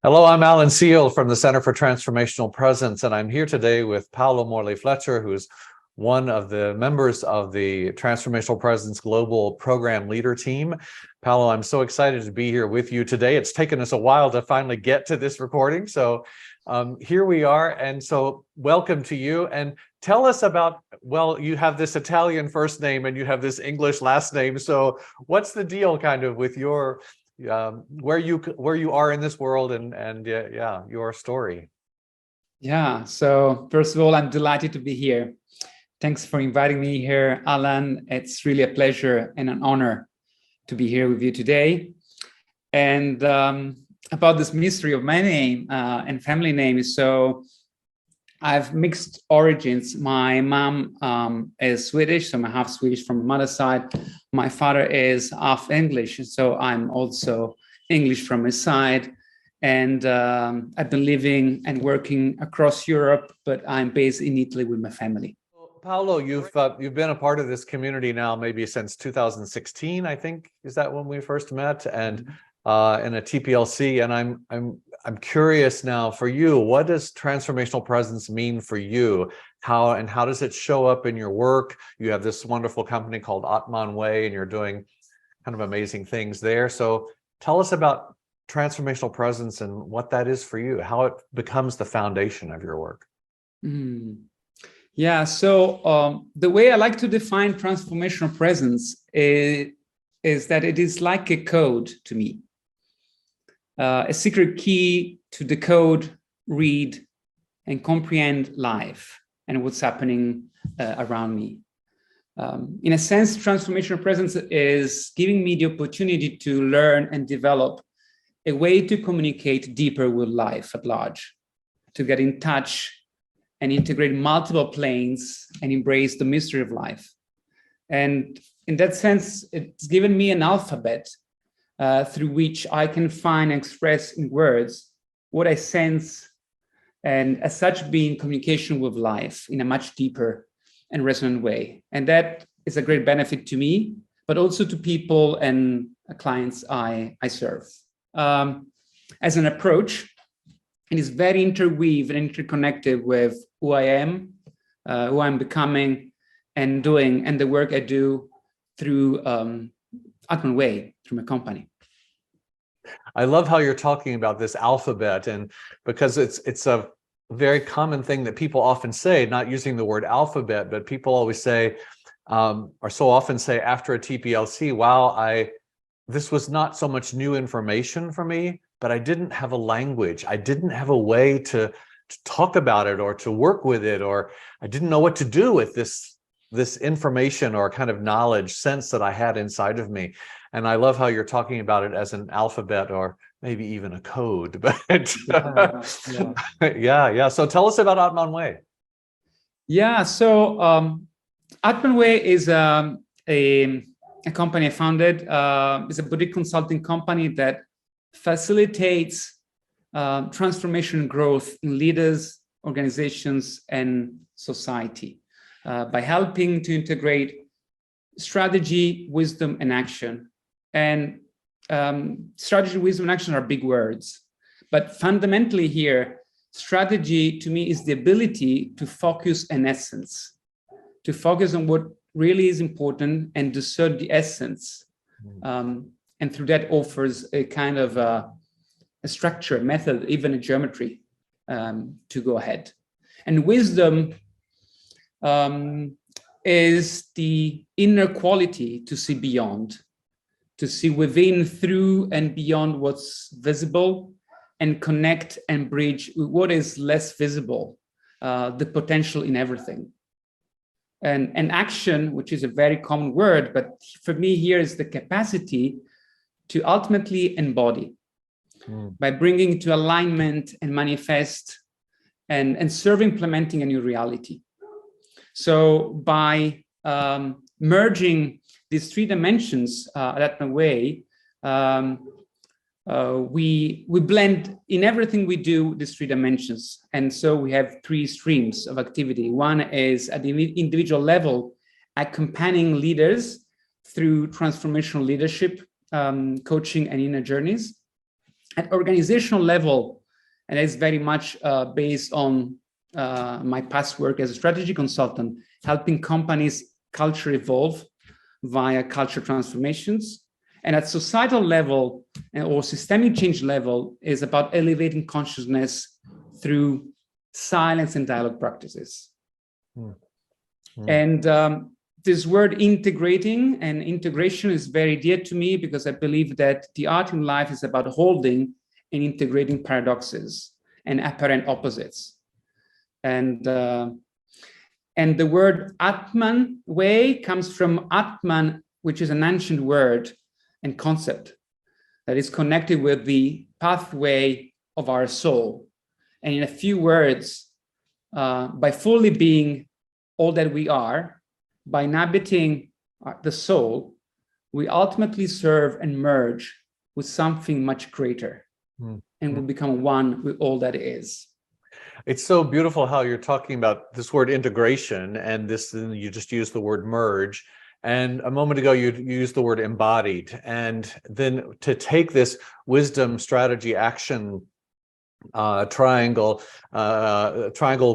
Hello, I'm Alan Seale from the Center for Transformational Presence, and I'm here today with Paolo Morley-Fletcher, who's one of the members of the Transformational Presence Global Program Leader Team. Paolo, I'm so excited to be here with you today. It's taken us a while to finally get to this recording, so here we are, and so welcome to you. And tell us about, well, you have this Italian first name and you have this English last name, so what's the deal kind of with your where you are in this world and your story? Yeah, so first of all, I'm delighted to be here. Thanks for inviting me here, Alan. It's really a pleasure and an honor to be here with you today. And about this mystery of my name and family name, so I've mixed origins. My mom is Swedish, so I'm half Swedish from the mother's side. My father is half English, so I'm also English from his side. And I've been living and working across Europe, but I'm based in Italy with my family. Paolo, you've been a part of this community now maybe since 2016, I think. Is that when we first met? And in a TPLC, and I'm curious now for you, what does transformational presence mean for you? How does it show up in your work? You have this wonderful company called AtmanWay, and you're doing kind of amazing things there. So tell us about transformational presence and what that is for you, how it becomes the foundation of your work. Yeah, so the way I like to define transformational presence is that it is like a code to me. A secret key to decode, read, and comprehend life and what's happening around me. In a sense, transformational presence is giving me the opportunity to learn and develop a way to communicate deeper with life at large, to get in touch and integrate multiple planes and embrace the mystery of life. And in that sense, it's given me an alphabet through which I can find and express in words what I sense, and as such be in communication with life in a much deeper and resonant way. And that is a great benefit to me, but also to people and clients I serve. As an approach, it is very interweaved and interconnected with who I am, who I'm becoming and doing, and the work I do through AtmanWay, through my company. I love how you're talking about this alphabet, and because it's a very common thing that people often say, not using the word alphabet, but people always say, or so often say after a TPLC, wow, this was not so much new information for me, but I didn't have a language. I didn't have a way to talk about it or to work with it, or I didn't know what to do with this information or kind of knowledge sense that I had inside of me. And I love how you're talking about it as an alphabet or maybe even a code. But yeah. So tell us about AtmanWay. Yeah, so AtmanWay is a company I founded. It's a boutique consulting company that facilitates transformation and growth in leaders, organizations, and society by helping to integrate strategy, wisdom, and action. And strategy, wisdom, and action are big words. But fundamentally here, strategy to me is the ability to focus on essence, to focus on what really is important and discern the essence. And through that offers a kind of a structure, a method, even a geometry to go ahead. And wisdom is the inner quality to see beyond, to see within, through, and beyond what's visible, and connect and bridge with what is less visible, the potential in everything. And action, which is a very common word, but for me here is the capacity to ultimately embody by bringing to alignment and manifest and serve implementing a new reality. So by merging these three dimensions at AtmanWay, we blend in everything we do these three dimensions. And so we have three streams of activity. One is at the individual level, accompanying leaders through transformational leadership, coaching and inner journeys. At organizational level, and it's very much based on my past work as a strategy consultant, helping companies culture evolve via culture transformations. And at societal level or systemic change level is about elevating consciousness through silence and dialogue practices. And this word integrating and integration is very dear to me, because I believe that the art in life is about holding and integrating paradoxes and apparent opposites. And the word AtmanWay comes from Atman, which is an ancient word and concept that is connected with the pathway of our soul. And in a few words, by fully being all that we are, by inhabiting the soul, we ultimately serve and merge with something much greater, and will become one with all that is. It's so beautiful how you're talking about this word integration, and this, you just used the word merge. And a moment ago, you used the word embodied. And then to take this wisdom, strategy, action triangle,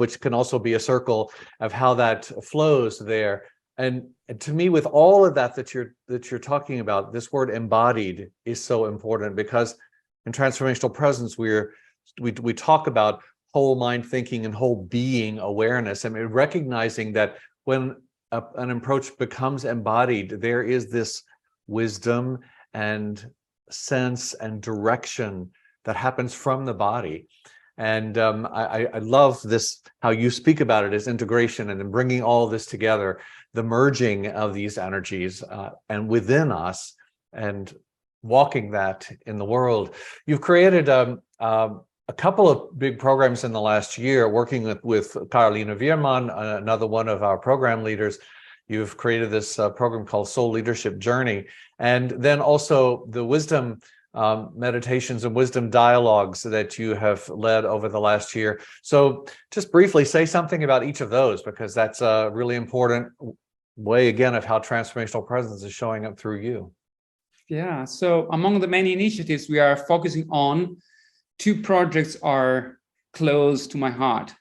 which can also be a circle, of how that flows there. And to me, with all of that you're talking about, this word embodied is so important, because in transformational presence, we talk about whole mind thinking and whole being awareness. I mean, recognizing that when an approach becomes embodied, there is this wisdom and sense and direction that happens from the body. And I love this, how you speak about it as integration, and then bringing all this together, the merging of these energies and within us, and walking that in the world. You've created a couple of big programs in the last year, working with Carolina Wierman, another one of our program leaders. You've created this program called Soul Leadership Journey, and then also the wisdom meditations and wisdom dialogues that you have led over the last year. So just briefly say something about each of those, because that's a really important way, again, of how transformational presence is showing up through you. Yeah, so among the many initiatives we are focusing on, two projects are close to my heart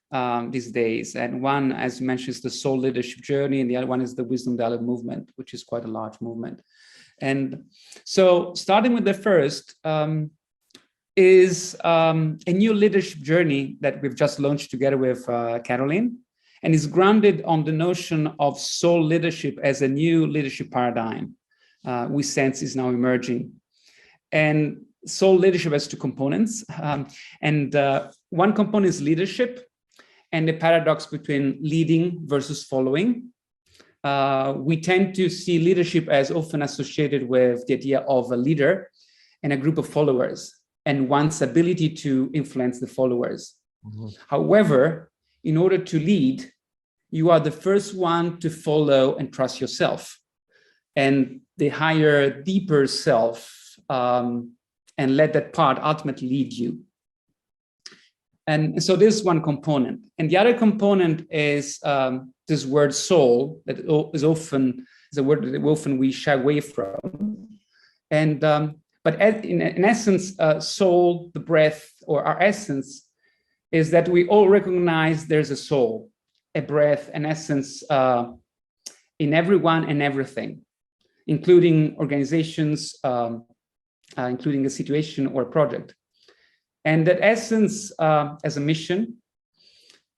these days. And one, as you mentioned, is the Soul Leadership Journey, and the other one is the Wisdom Dialogue Movement, which is quite a large movement. And so starting with the first is a new leadership journey that we've just launched together with Caroline, and is grounded on the notion of soul leadership as a new leadership paradigm we sense is now emerging. And soul leadership has two components. One component is leadership and the paradox between leading versus following. We tend to see leadership as often associated with the idea of a leader and a group of followers, and one's ability to influence the followers. Mm-hmm. However, in order to lead, you are the first one to follow and trust yourself, and the higher, deeper self, and let that part ultimately lead you. And so this is one component. And the other component is this word soul, that is a word that often we shy away from. And but in essence, soul, the breath, or our essence, is that we all recognize there's a soul, a breath, an essence in everyone and everything, including organizations, including a situation or a project. And that essence as a mission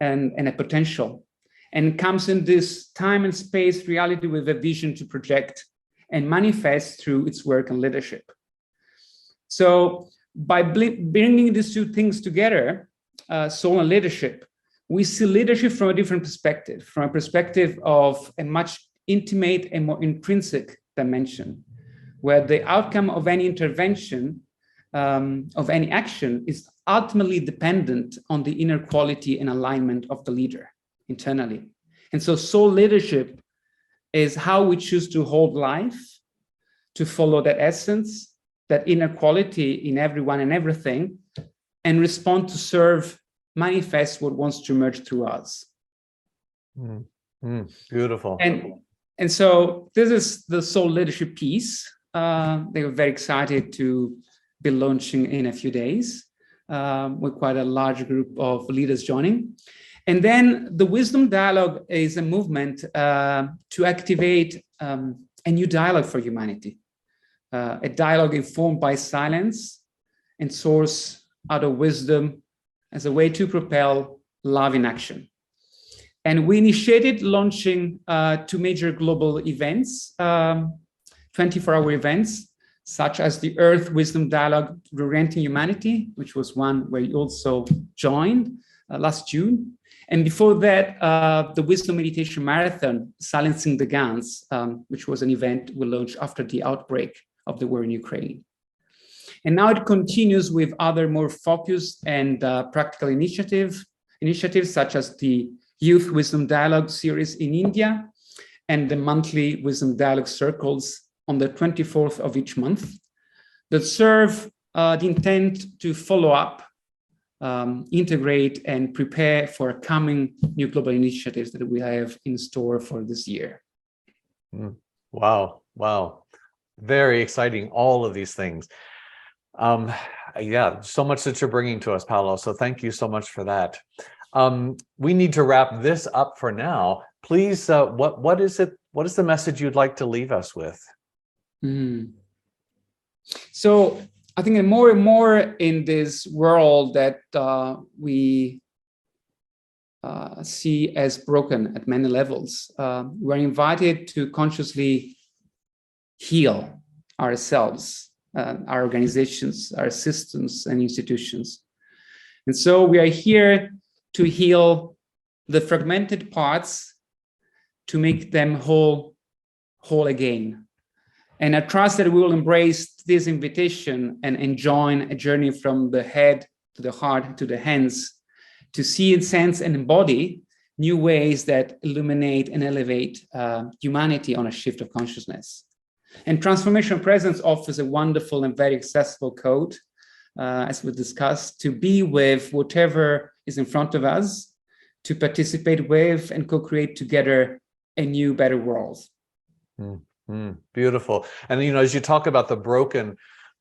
and a potential, and comes in this time and space reality with a vision to project and manifest through its work and leadership. So by bringing these two things together, soul and leadership, we see leadership from a different perspective, from a perspective of a much intimate and more intrinsic dimension, where the outcome of any intervention, of any action, is ultimately dependent on the inner quality and alignment of the leader internally. And so soul leadership is how we choose to hold life, to follow that essence, that inner quality in everyone and everything, and respond to serve, manifest what wants to emerge through us. Beautiful. And so this is the soul leadership piece. They were very excited to be launching in a few days with quite a large group of leaders joining. And then the Wisdom Dialogue is a movement to activate a new dialogue for humanity, a dialogue informed by silence and source out of wisdom as a way to propel love in action. And we initiated launching 2 major global events, 24-hour events, such as the Earth Wisdom Dialogue Reorienting Humanity, which was one where you also joined last June. And before that, the Wisdom Meditation Marathon, Silencing the Guns, which was an event we launched after the outbreak of the war in Ukraine. And now it continues with other more focused and practical initiatives such as the Youth Wisdom Dialogue series in India and the monthly Wisdom Dialogue circles on the 24th of each month that serve the intent to follow up, integrate and prepare for coming new global initiatives that we have in store for this year. Wow. Very exciting, all of these things. Yeah, so much that you're bringing to us, Paolo. So thank you so much for that. We need to wrap this up for now. Please, what is it? What is the message you'd like to leave us with? So I think more and more in this world that we see as broken at many levels, we're invited to consciously heal ourselves, our organizations, our systems and institutions. And so we are here to heal the fragmented parts to make them whole again. And I trust that we will embrace this invitation and join a journey from the head to the heart to the hands to see and sense and embody new ways that illuminate and elevate humanity on a shift of consciousness. And Transformational Presence offers a wonderful and very accessible code, as we discussed, to be with whatever is in front of us, to participate with and co-create together a new, better world. Beautiful. And, you know, as you talk about the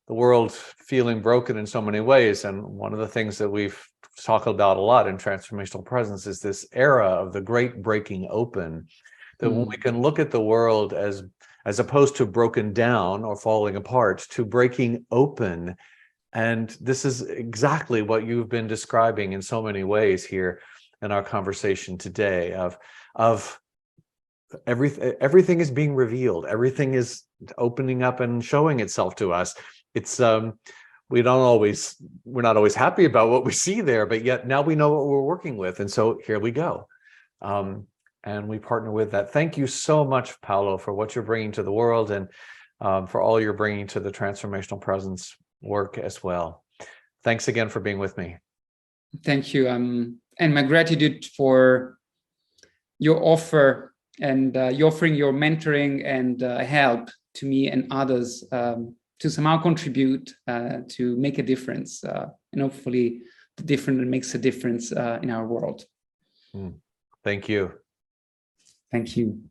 world feeling broken in so many ways, and one of the things that we've talked about a lot in Transformational Presence is this era of the great breaking open, that when we can look at the world as opposed to broken down or falling apart, to breaking open. And this is exactly what you've been describing in so many ways here in our conversation today, of everything is being revealed, everything is opening up and showing itself to us. It's we're not always happy about what we see there, but yet now we know what we're working with, and so here we go. And we partner with that. Thank you so much, Paolo, for what you're bringing to the world, and for all you're bringing to the Transformational Presence work as well. Thanks again for being with me. Thank you. And my gratitude for your offer and you offering your mentoring and help to me and others to somehow contribute to make a difference. And hopefully the difference makes a difference in our world. Thank you. Thank you.